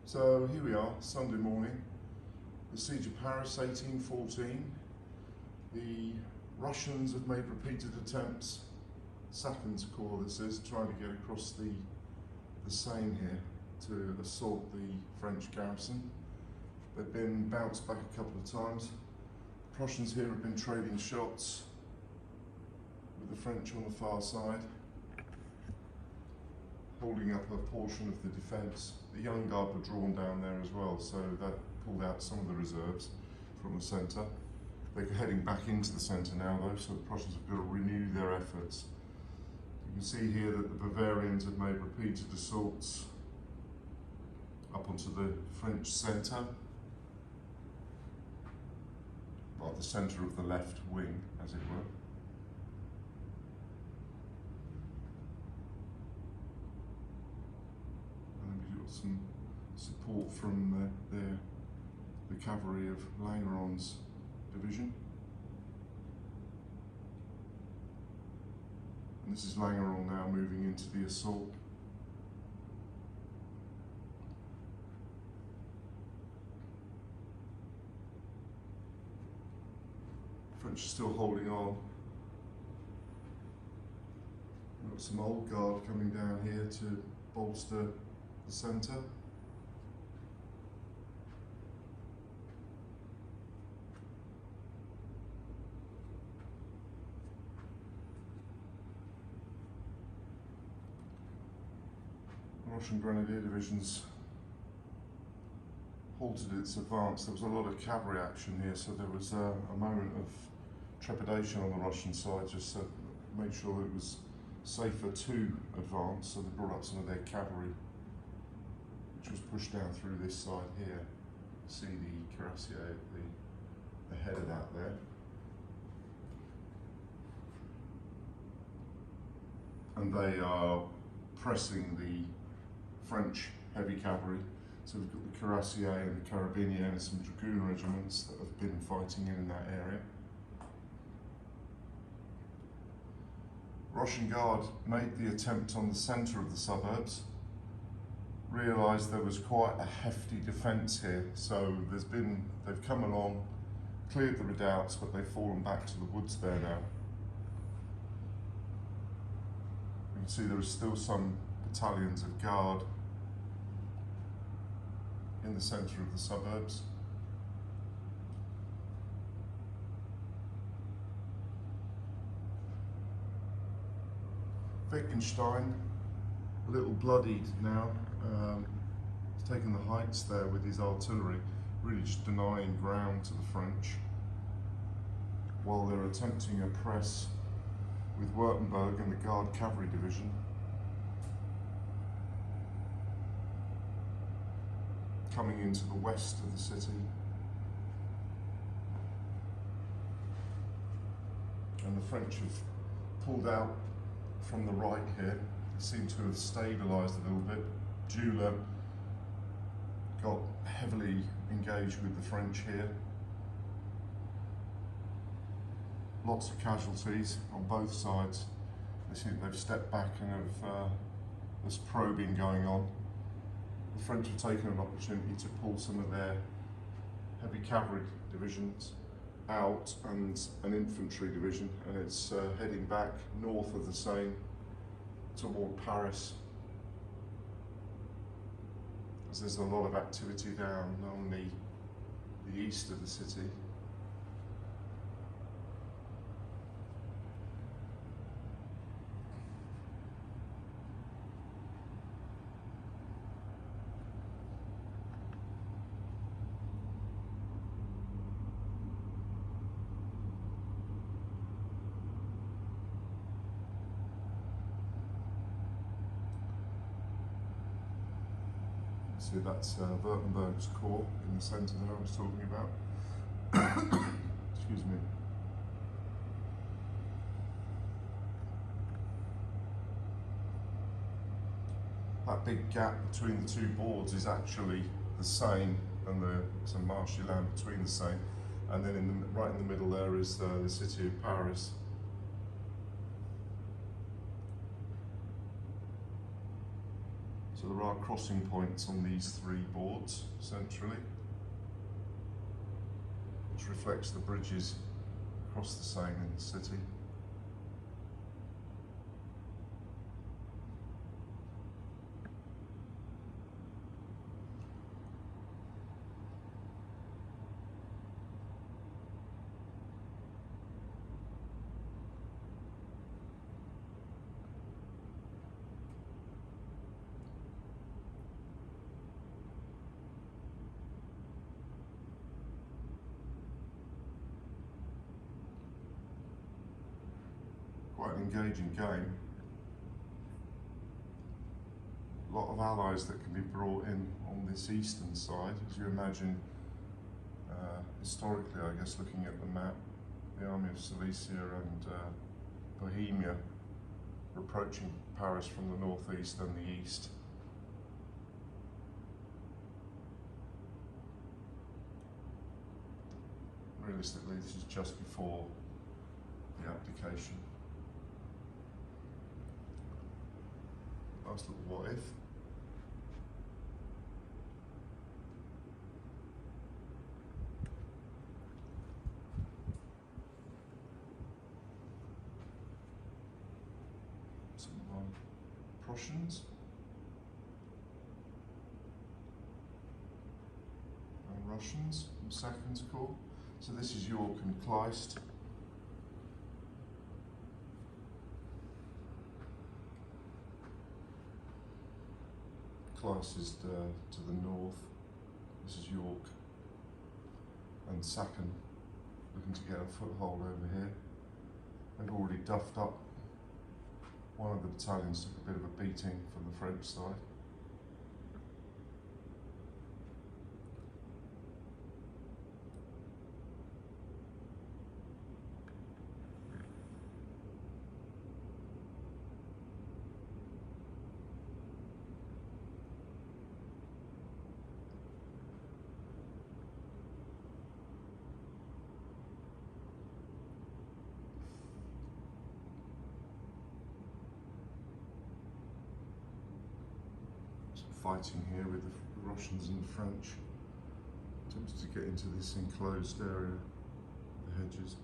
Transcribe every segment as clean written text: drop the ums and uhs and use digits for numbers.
So here we are, Sunday morning, the Siege of Paris, 1814. The Russians have made repeated attempts, second corps this is, trying to get across the Seine here to assault the French garrison. They've been bounced back a couple of times. The Prussians here have been trading shots with the French on the far side, holding up a portion of the defence. The Young Guard were drawn down there as well, so that pulled out some of the reserves from the centre. They're heading back into the centre now though, so the Prussians have got to renew their efforts. You can see here that the Bavarians have made repeated assaults up onto the French centre, well, the centre of the left wing, as it were. Some support from the cavalry of Langeron's division. And this is Langeron now moving into the assault. French are still holding on. We've got some old guard coming down here to bolster the centre. Russian Grenadier Division's halted its advance. There was a lot of cavalry action here, so there was a moment of trepidation on the Russian side, just to make sure that it was safer to advance, so they brought up some of their cavalry, which was pushed down through this side here. See the cuirassier at the head of that there. And they are pressing the French heavy cavalry. So we've got the cuirassier and the carabiniers and some dragoon regiments that have been fighting in that area. Russian Guard made the attempt on the centre of the suburbs, realised there was quite a hefty defence here, so they've come along, cleared the redoubts, but they've fallen back to the woods there now. You can see there are still some battalions of guard in the centre of the suburbs. Wittgenstein, a little bloodied now. He's taken the heights there with his artillery, really just denying ground to the French, while they're attempting a press with Württemberg and the Guard Cavalry Division. Coming into the west of the city. And the French have pulled out from the right here. They seem to have stabilised a little bit. Jula got heavily engaged with the French here. Lots of casualties on both sides. They seem they've stepped back and there's probing going on. The French have taken an opportunity to pull some of their heavy cavalry divisions out and an infantry division, and it's heading back north of the Seine toward Paris, as there's a lot of activity down on the east of the city. So that's Württemberg's corps in the centre that I was talking about. Excuse me. That big gap between the two boards is actually the Seine, and there's a marshy land between the Seine, and then right in the middle there is the city of Paris. So there are crossing points on these three boards centrally, which reflects the bridges across the Seine in the city. Quite an engaging game. A lot of allies that can be brought in on this eastern side, as you imagine, historically, I guess, looking at the map, the army of Silesia and Bohemia were approaching Paris from the northeast and the east. Realistically, this is just before the abdication. Nice little what if. Some Prussians and Russians from Sachsen's Corps. So this is York and Kleist. Kleist is to the north. This is York and Sachsen looking to get a foothold over here. They've already duffed up. One of the battalions took a bit of a beating from the French side. Fighting here with the Russians and the French. Attempts to get into this enclosed area, the hedges.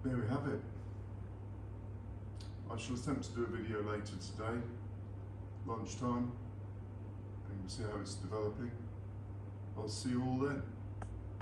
There we have it. I shall attempt to do a video later today, lunchtime, and we'll see how it's developing. I'll see you all then.